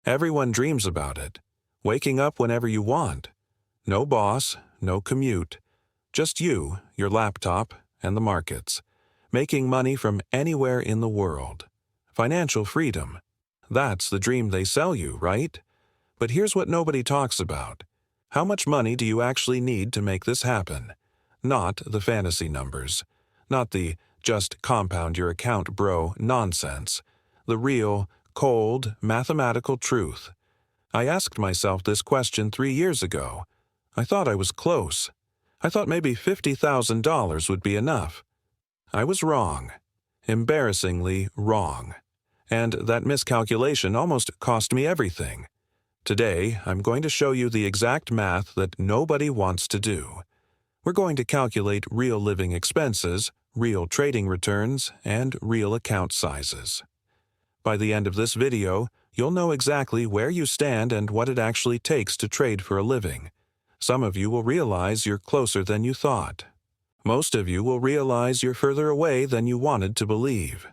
Everyone dreams about it. Waking up whenever you want. No boss, no commute. Just you, your laptop, and the markets. Making money from anywhere in the world. Financial freedom. That's the dream they sell you, right? But here's what nobody talks about. How much money do you actually need to make this happen? Not the fantasy numbers. Not the just compound your account, bro nonsense. The real, cold, mathematical truth. I asked myself this question 3 years ago. I thought I was close. I thought maybe $50,000 would be enough. I was wrong. Embarrassingly wrong. And that miscalculation almost cost me everything. Today, I'm going to show you the exact math that nobody wants to do. We're going to calculate real living expenses, real trading returns, and real account sizes. By the end of this video, you'll know exactly where you stand and what it actually takes to trade for a living. Some of you will realize you're closer than you thought. Most of you will realize you're further away than you wanted to believe.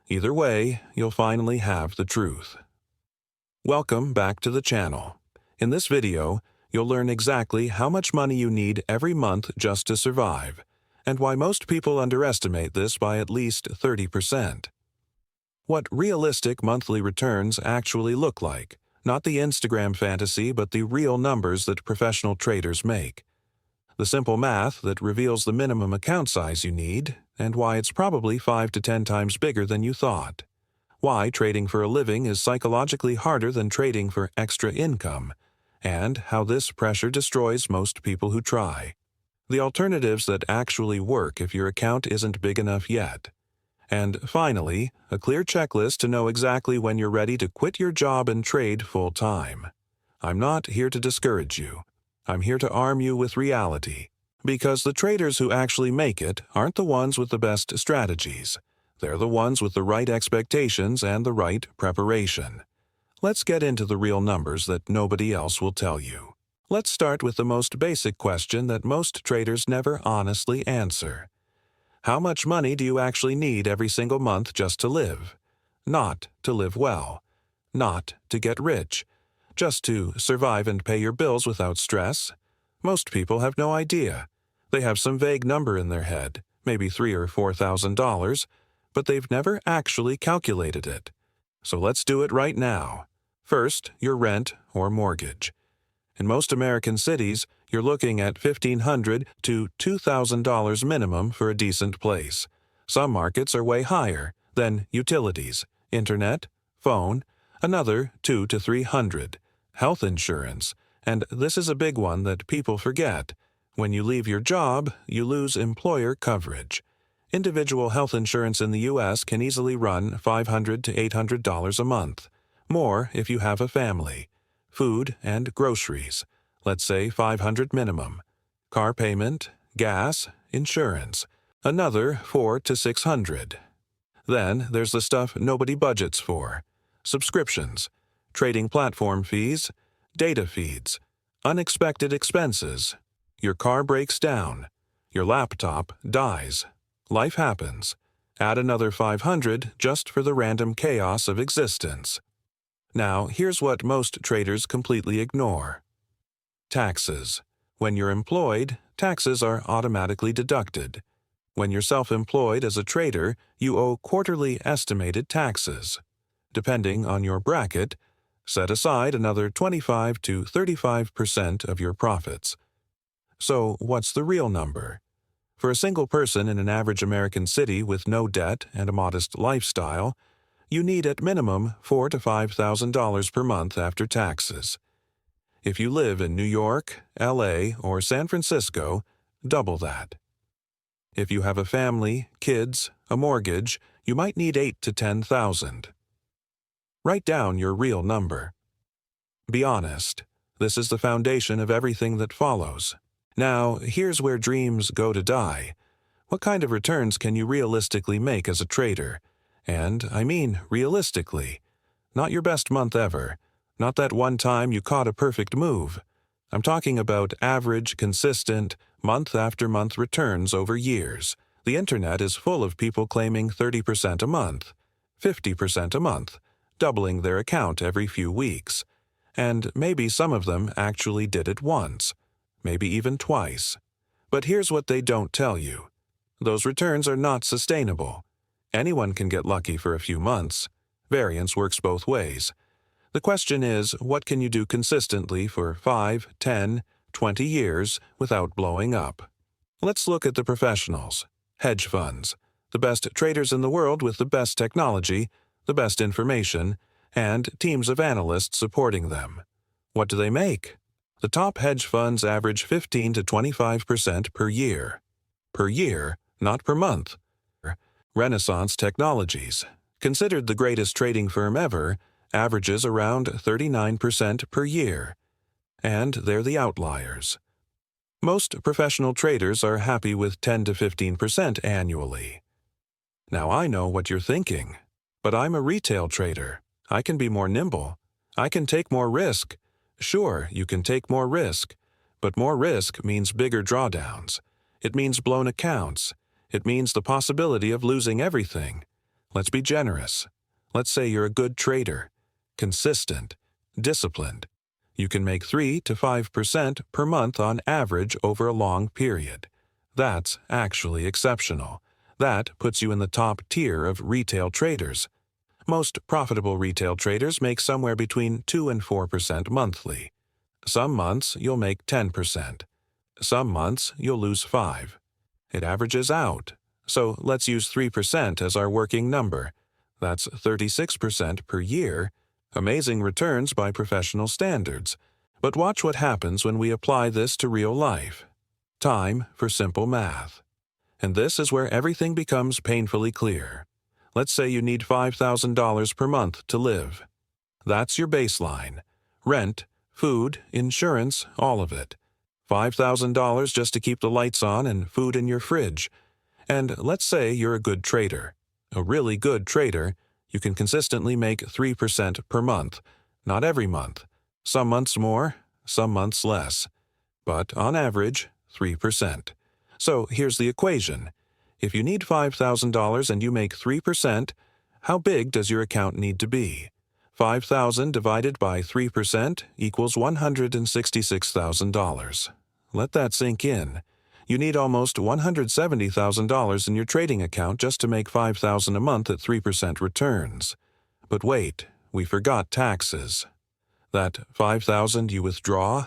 Either way, you'll finally have the truth. Welcome back to the channel. In this video, you'll learn exactly how much money you need every month just to survive, and why most people underestimate this by at least 30%. What realistic monthly returns actually look like, not the Instagram fantasy but the real numbers that professional traders make. The simple math that reveals the minimum account size you need, and why it's probably 5 to 10 times bigger than you thought. Why trading for a living is psychologically harder than trading for extra income, and how this pressure destroys most people who try. The alternatives that actually work if your account isn't big enough yet. And finally, a clear checklist to know exactly when you're ready to quit your job and trade full-time. I'm not here to discourage you. I'm here to arm you with reality. Because the traders who actually make it aren't the ones with the best strategies. They're the ones with the right expectations and the right preparation. Let's get into the real numbers that nobody else will tell you. Let's start with the most basic question that most traders never honestly answer. How much money do you actually need every single month just to live? Not to live well. Not to get rich. Just to survive and pay your bills without stress? Most people have no idea. They have some vague number in their head, maybe $3,000 or $4,000, but they've never actually calculated it. So let's do it right now. First, your rent or mortgage. In most American cities, you're looking at $1,500 to $2,000 minimum for a decent place. Some markets are way higher, then utilities, internet, phone, another $200 to $300, health insurance, and this is a big one that people forget. When you leave your job, you lose employer coverage. Individual health insurance in the U.S. can easily run $500 to $800 a month, more if you have a family. Food and groceries, let's say $500 minimum. Car payment, gas, insurance, another $400 to $600. Then there's the stuff nobody budgets for. Subscriptions, trading platform fees, data feeds, unexpected expenses. Your car breaks down. Your laptop dies. Life happens. Add another $500 just for the random chaos of existence. Now, here's what most traders completely ignore. Taxes. When you're employed, taxes are automatically deducted. When you're self-employed as a trader, you owe quarterly estimated taxes. Depending on your bracket, set aside another 25 to 35% of your profits. So, what's the real number? For a single person in an average American city with no debt and a modest lifestyle, you need at minimum $4,000 to $5,000 per month after taxes. If you live in New York, LA, or San Francisco, double that. If you have a family, kids, a mortgage, you might need $8,000 to $10,000. Write down your real number. Be honest. This is the foundation of everything that follows. Now, here's where dreams go to die. What kind of returns can you realistically make as a trader? And I mean realistically. Not your best month ever. Not that one time you caught a perfect move. I'm talking about average, consistent, month-after-month returns over years. The internet is full of people claiming 30% a month, 50% a month, doubling their account every few weeks. And maybe some of them actually did it once, maybe even twice. But here's what they don't tell you. Those returns are not sustainable. Anyone can get lucky for a few months. Variance works both ways. The question is, what can you do consistently for 5, 10, 20 years without blowing up? Let's look at the professionals. Hedge funds. The best traders in the world with the best technology, the best information, and teams of analysts supporting them. What do they make? The top hedge funds average 15 to 25% per year. Per year, not per month. Renaissance Technologies, considered the greatest trading firm ever, averages around 39% per year. And they're the outliers. Most professional traders are happy with 10 to 15% annually. Now I know what you're thinking, but I'm a retail trader. I can be more nimble. I can take more risk. Sure, you can take more risk, but more risk means bigger drawdowns. It means blown accounts. It means the possibility of losing everything. Let's be generous. Let's say you're a good trader, consistent, disciplined. You can make 3 to 5% per month on average over a long period. That's actually exceptional. That puts you in the top tier of retail traders. Most profitable retail traders make somewhere between 2 and 4% monthly. Some months you'll make 10%. Some months you'll lose 5%. It averages out. So let's use 3% as our working number. That's 36% per year. Amazing returns by professional standards. But watch what happens when we apply this to real life. Time for simple math. And this is where everything becomes painfully clear. Let's say you need $5,000 per month to live. That's your baseline. Rent, food, insurance, all of it. $5,000 just to keep the lights on and food in your fridge. And let's say you're a good trader. A really good trader, you can consistently make 3% per month. Not every month. Some months more, some months less. But on average, 3%. So here's the equation. If you need $5,000 and you make 3%, how big does your account need to be? 5,000 divided by 3% equals $166,000. Let that sink in. You need almost $170,000 in your trading account just to make $5,000 a month at 3% returns. But wait, we forgot taxes. That $5,000 you withdraw,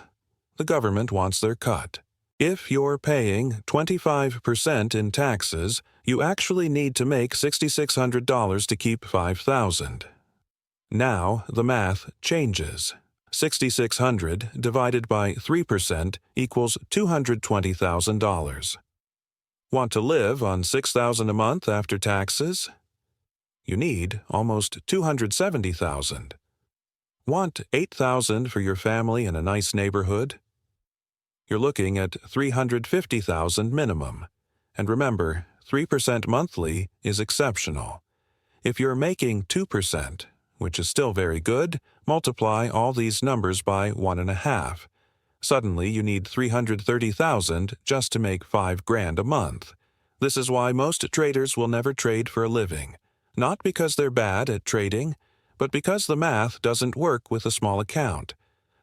the government wants their cut. If you're paying 25% in taxes, you actually need to make $6,600 to keep $5,000. Now the math changes. 6,600 divided by 3% equals $220,000. Want to live on $6,000 a month after taxes? You need almost $270,000. Want $8,000 for your family in a nice neighborhood? You're looking at $350,000 minimum. And remember, 3% monthly is exceptional. If you're making 2%, which is still very good, multiply all these numbers by 1.5. Suddenly you need $330,000 just to make $5,000 a month. This is why most traders will never trade for a living. Not because they're bad at trading, but because the math doesn't work with a small account.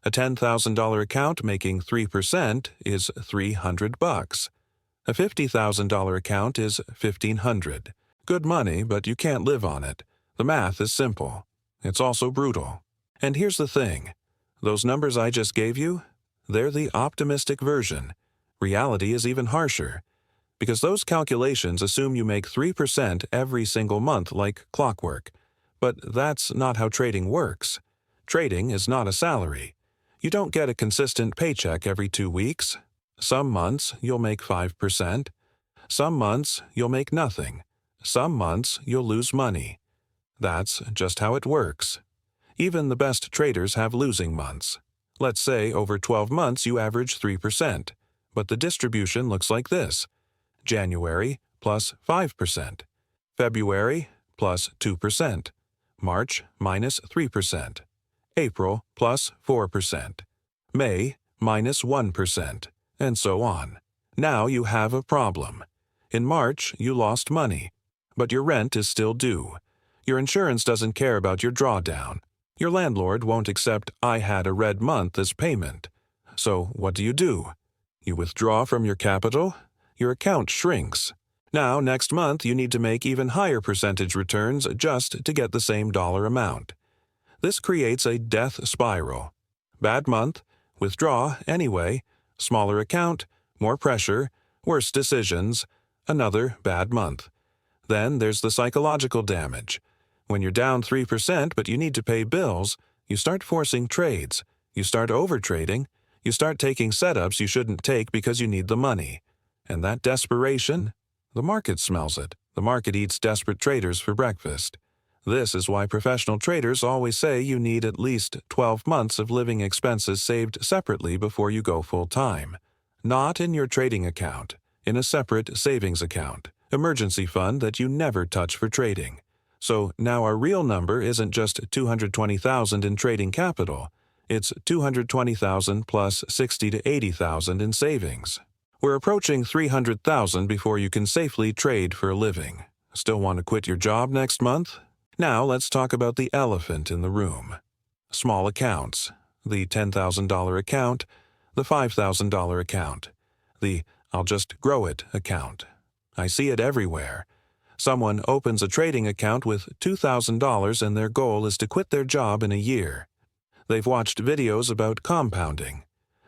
A $10,000 account making 3% is $300. A $50,000 account is $1,500. Good money, but you can't live on it. The math is simple. It's also brutal. And here's the thing. Those numbers I just gave you, they're the optimistic version. Reality is even harsher. Because those calculations assume you make 3% every single month like clockwork. But that's not how trading works. Trading is not a salary. You don't get a consistent paycheck every 2 weeks. Some months you'll make 5%. Some months you'll make nothing. Some months you'll lose money. That's just how it works. Even the best traders have losing months. Let's say over 12 months you average 3%, but the distribution looks like this. January plus 5%. February plus 2%. March minus 3%. April plus 4%. May minus 1%, and so on. Now you have a problem. In March, you lost money, but your rent is still due. Your insurance doesn't care about your drawdown. Your landlord won't accept "I had a red month" as payment. So what do? You withdraw from your capital, your account shrinks. Now, next month, you need to make even higher percentage returns just to get the same dollar amount. This creates a death spiral. Bad month, withdraw anyway, smaller account, more pressure, worse decisions, another bad month. Then there's the psychological damage. When you're down 3% but you need to pay bills, you start forcing trades, you start overtrading, you start taking setups you shouldn't take because you need the money. And that desperation? The market smells it. The market eats desperate traders for breakfast. This is why professional traders always say you need at least 12 months of living expenses saved separately before you go full-time. Not in your trading account, in a separate savings account, emergency fund that you never touch for trading. So now our real number isn't just $220,000 in trading capital. It's $220,000 plus $60,000 to $80,000 in savings. We're approaching $300,000 before you can safely trade for a living. Still want to quit your job next month? Now let's talk about the elephant in the room. Small accounts. The $10,000 account, the $5,000 account, the "I'll just grow it" account. I see it everywhere. Someone opens a trading account with $2,000 and their goal is to quit their job in a year. They've watched videos about compounding.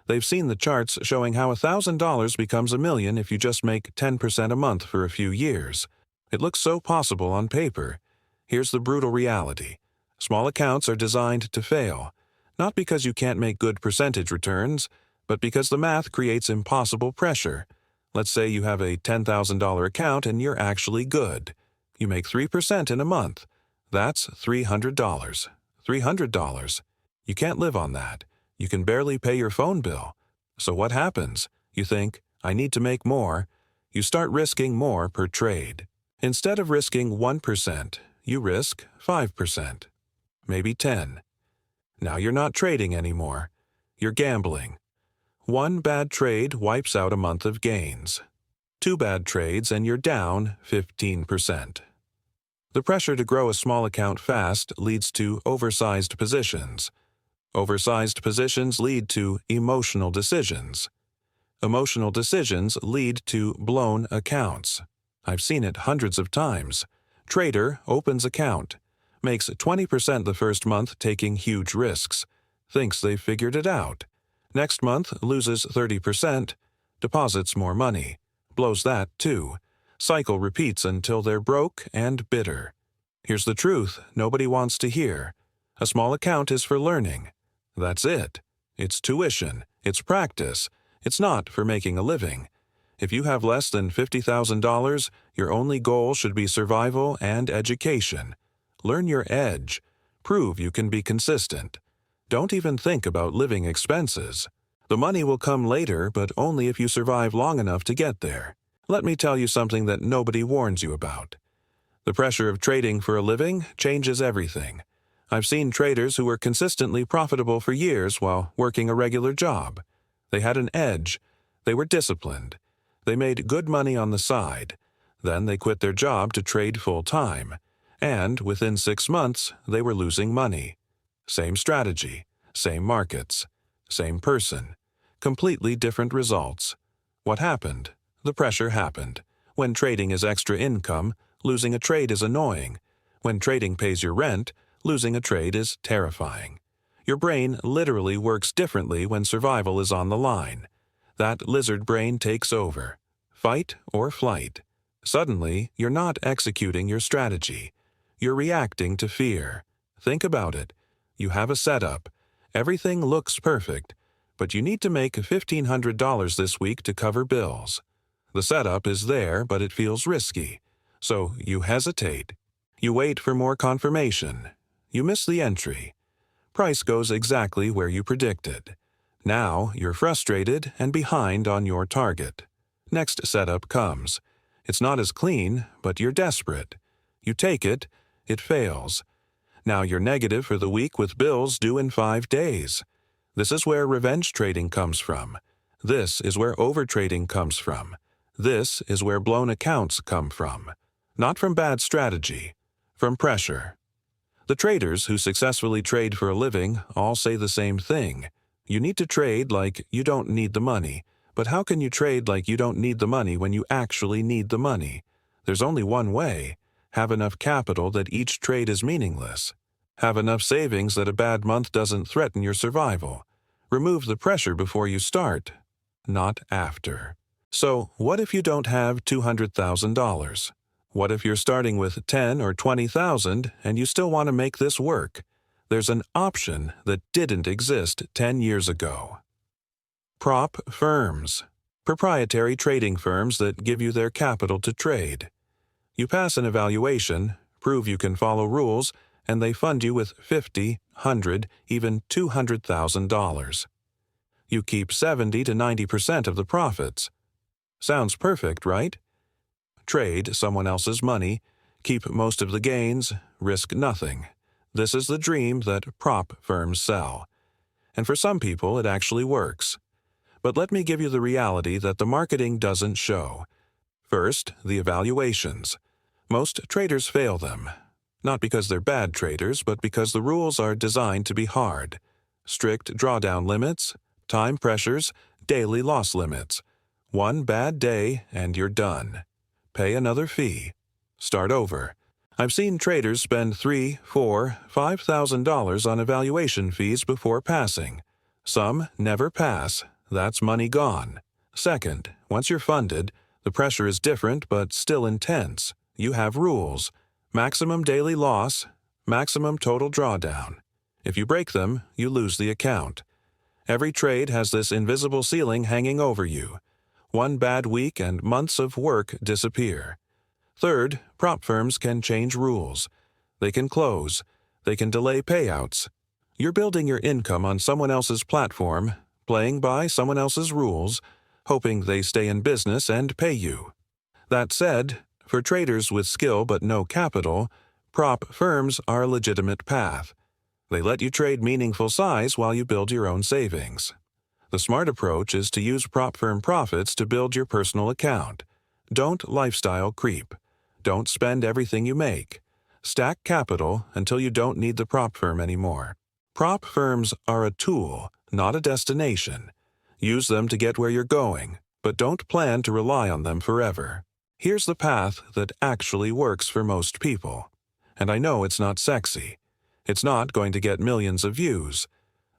They've seen the charts showing how $1,000 becomes $1 million if you just make 10% a month for a few years. It looks so possible on paper. Here's the brutal reality. Small accounts are designed to fail, not because you can't make good percentage returns, but because the math creates impossible pressure. Let's say you have a $10,000 account and you're actually good. You make 3% in a month. That's $300. $300. You can't live on that. You can barely pay your phone bill. So what happens? You think, I need to make more. You start risking more per trade. Instead of risking 1%, you risk 5%, maybe 10%. Now you're not trading anymore. You're gambling. One bad trade wipes out a month of gains. 2 bad trades and you're down 15%. The pressure to grow a small account fast leads to oversized positions. Oversized positions lead to emotional decisions. Emotional decisions lead to blown accounts. I've seen it hundreds of times. Trader opens account, makes 20% the first month taking huge risks, thinks they've figured it out. Next month loses 30%, deposits more money, blows that too. Cycle repeats until they're broke and bitter. Here's the truth nobody wants to hear. A small account is for learning. That's it. It's tuition. It's practice. It's not for making a living. If you have less than $50,000, your only goal should be survival and education. Learn your edge. Prove you can be consistent. Don't even think about living expenses. The money will come later, but only if you survive long enough to get there. Let me tell you something that nobody warns you about. The pressure of trading for a living changes everything. I've seen traders who were consistently profitable for years while working a regular job. They had an edge. They were disciplined. They made good money on the side. Then they quit their job to trade full-time. And within 6 months, they were losing money. Same strategy, same markets, same person. Completely different results. What happened? The pressure happened. When trading is extra income, losing a trade is annoying. When trading pays your rent, losing a trade is terrifying. Your brain literally works differently when survival is on the line. That lizard brain takes over. Fight or flight. Suddenly, you're not executing your strategy. You're reacting to fear. Think about it. You have a setup. Everything looks perfect, but you need to make $1,500 this week to cover bills. The setup is there, but it feels risky. So you hesitate. You wait for more confirmation. You miss the entry. Price goes exactly where you predicted. Now you're frustrated and behind on your target. Next setup comes. It's not as clean, but you're desperate. You take it. It fails. Now you're negative for the week with bills due in 5 days. This is where revenge trading comes from. This is where overtrading comes from. This is where blown accounts come from. Not from bad strategy. From pressure. The traders who successfully trade for a living all say the same thing. You need to trade like you don't need the money. But how can you trade like you don't need the money when you actually need the money? There's only one way. Have enough capital that each trade is meaningless. Have enough savings that a bad month doesn't threaten your survival. Remove the pressure before you start, not after. So, what if you don't have $200,000? What if you're starting with $10,000 or $20,000 and you still want to make this work? There's an option that didn't exist 10 years ago. Prop firms. Proprietary trading firms that give you their capital to trade. You pass an evaluation, prove you can follow rules, and they fund you with $50,000, $100,000, even $200,000. You keep 70 to 90% of the profits. Sounds perfect, right? Trade someone else's money, keep most of the gains, risk nothing. This is the dream that prop firms sell. And for some people, it actually works. But let me give you the reality that the marketing doesn't show. First, the evaluations. Most traders fail them. Not because they're bad traders, but because the rules are designed to be hard. Strict drawdown limits, time pressures, daily loss limits. One bad day and you're done. Pay another fee. Start over. I've seen traders spend $3,000, $4,000, $5,000 on evaluation fees before passing. Some never pass. That's money gone. Second, once you're funded, the pressure is different but still intense. You have rules. Maximum daily loss, maximum total drawdown. If you break them, you lose the account. Every trade has this invisible ceiling hanging over you. One bad week and months of work disappear. Third, prop firms can change rules. They can close. They can delay payouts. You're building your income on someone else's platform, playing by someone else's rules, hoping they stay in business and pay you. That said, for traders with skill but no capital, prop firms are a legitimate path. They let you trade meaningful size while you build your own savings. The smart approach is to use prop firm profits to build your personal account. Don't lifestyle creep. Don't spend everything you make. Stack capital until you don't need the prop firm anymore. Prop firms are a tool, not a destination. Use them to get where you're going, but don't plan to rely on them forever. Here's the path that actually works for most people. And I know it's not sexy. It's not going to get millions of views.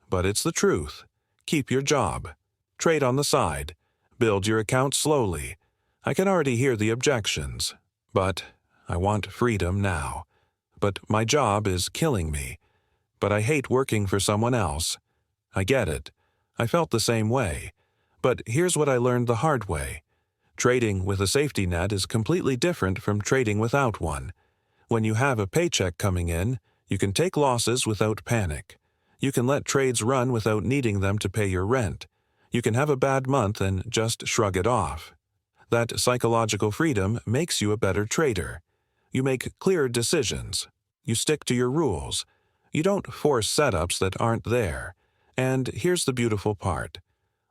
But it's the truth. Keep your job. Trade on the side. Build your account slowly. I can already hear the objections. But I want freedom now. But my job is killing me. But I hate working for someone else. I get it. I felt the same way. But here's what I learned the hard way. Trading with a safety net is completely different from trading without one. When you have a paycheck coming in, you can take losses without panic. You can let trades run without needing them to pay your rent. You can have a bad month and just shrug it off. That psychological freedom makes you a better trader. You make clear decisions. You stick to your rules. You don't force setups that aren't there. And here's the beautiful part.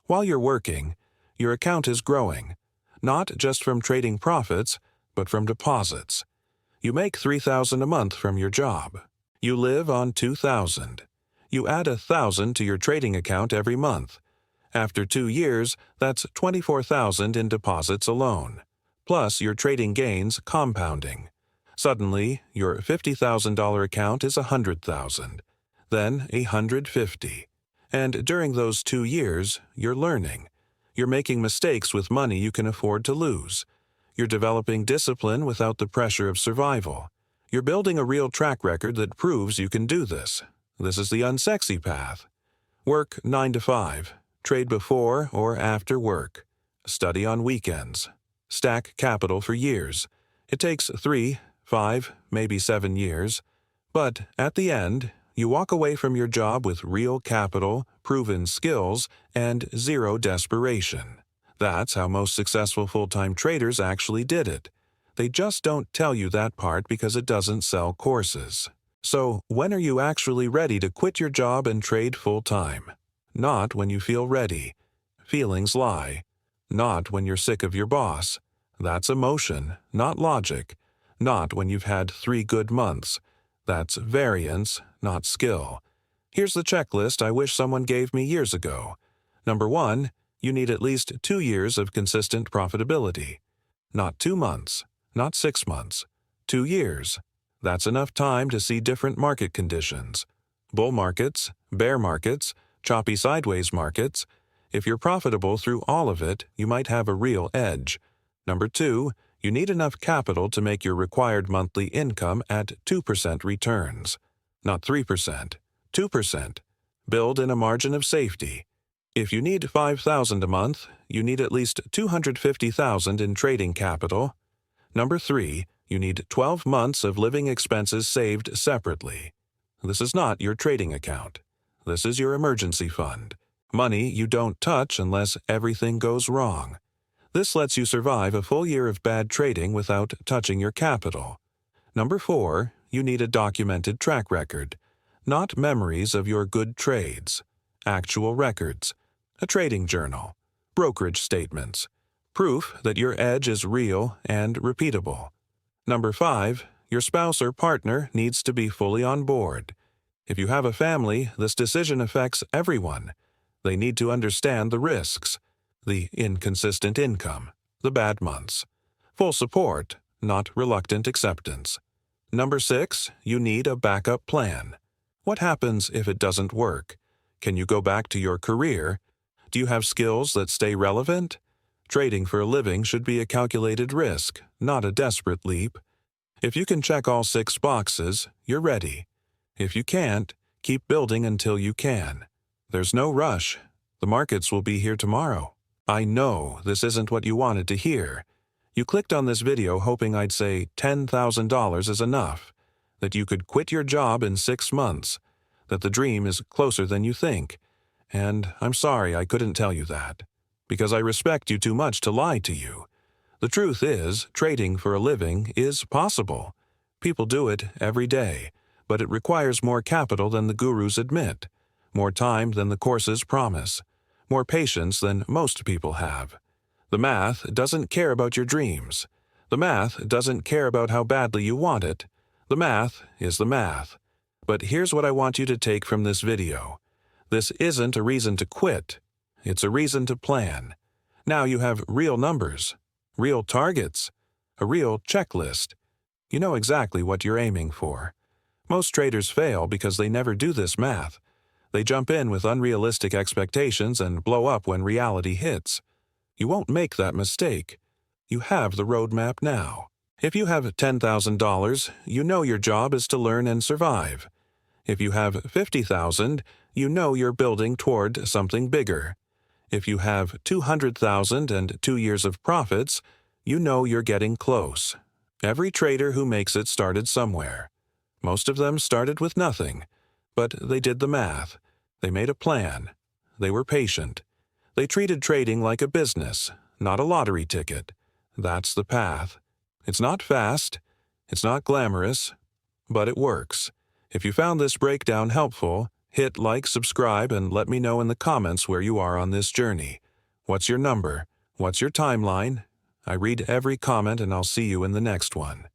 While you're working, your account is growing. Not just from trading profits, but from deposits. You make $3,000 a month from your job. You live on $2,000. You add $1,000 to your trading account every month. After 2 years, that's $24,000 in deposits alone, plus your trading gains compounding. Suddenly, your $50,000 account is $100,000, then $150,000. And during those 2 years, you're learning. You're making mistakes with money you can afford to lose. You're developing discipline without the pressure of survival. You're building a real track record that proves you can do this. This is the unsexy path. Work 9 to 5. Trade before or after work. Study on weekends. Stack capital for years. It takes 3, 5, maybe 7 years. But at the end, you walk away from your job with real capital, proven skills, and zero desperation. That's how most successful full-time traders actually did it. They just don't tell you that part because it doesn't sell courses. So, when are you actually ready to quit your job and trade full-time? Not when you feel ready. Feelings lie. Not when you're sick of your boss. That's emotion, not logic. not when you've had 3 good months. That's variance, not skill. Here's the checklist I wish someone gave me years ago. Number 1, you need at least 2 years of consistent profitability. Not 2 months, not 6 months, 2 years. That's enough time to see different market conditions. Bull markets, bear markets, choppy sideways markets. If you're profitable through all of it, you might have a real edge. Number 2, you need enough capital to make your required monthly income at 2% returns. Not 3%, 2%. Build in a margin of safety. If you need $5,000 a month, you need at least $250,000 in trading capital. Number 3, you need 12 months of living expenses saved separately. This is not your trading account. This is your emergency fund. Money you don't touch unless everything goes wrong. This lets you survive a full year of bad trading without touching your capital. Number 4, you need a documented track record. Not memories of your good trades. Actual records. A trading journal. Brokerage statements. Proof that your edge is real and repeatable. Number 5, your spouse or partner needs to be fully on board. If you have a family, this decision affects everyone. They need to understand the risks, the inconsistent income, the bad months. Full support, not reluctant acceptance. Number 6, you need a backup plan. What happens if it doesn't work? Can you go back to your career? Do you have skills that stay relevant? Trading for a living should be a calculated risk, not a desperate leap. If you can check all 6 boxes, you're ready. If you can't, keep building until you can. There's no rush. The markets will be here tomorrow. I know this isn't what you wanted to hear. You clicked on this video hoping I'd say $10,000 is enough, that you could quit your job in 6 months, that the dream is closer than you think. And I'm sorry I couldn't tell you that, because I respect you too much to lie to you. The truth is, trading for a living is possible. People do it every day, but it requires more capital than the gurus admit, more time than the courses promise, more patience than most people have. The math doesn't care about your dreams. The math doesn't care about how badly you want it. The math is the math. But here's what I want you to take from this video. This isn't a reason to quit. It's a reason to plan. Now you have real numbers, real targets, a real checklist. You know exactly what you're aiming for. Most traders fail because they never do this math. They jump in with unrealistic expectations and blow up when reality hits. You won't make that mistake. You have the roadmap now. If you have $10,000, you know your job is to learn and survive. If you have $50,000, you know you're building toward something bigger. If you have $200,000 and 2 years of profits, you know you're getting close. Every trader who makes it started somewhere. Most of them started with nothing, but they did the math. They made a plan. They were patient. They treated trading like a business, not a lottery ticket. That's the path. It's not fast. It's not glamorous, but it works. If you found this breakdown helpful, hit like, subscribe, and let me know in the comments where you are on this journey. What's your number? What's your timeline? I read every comment, and I'll see you in the next one.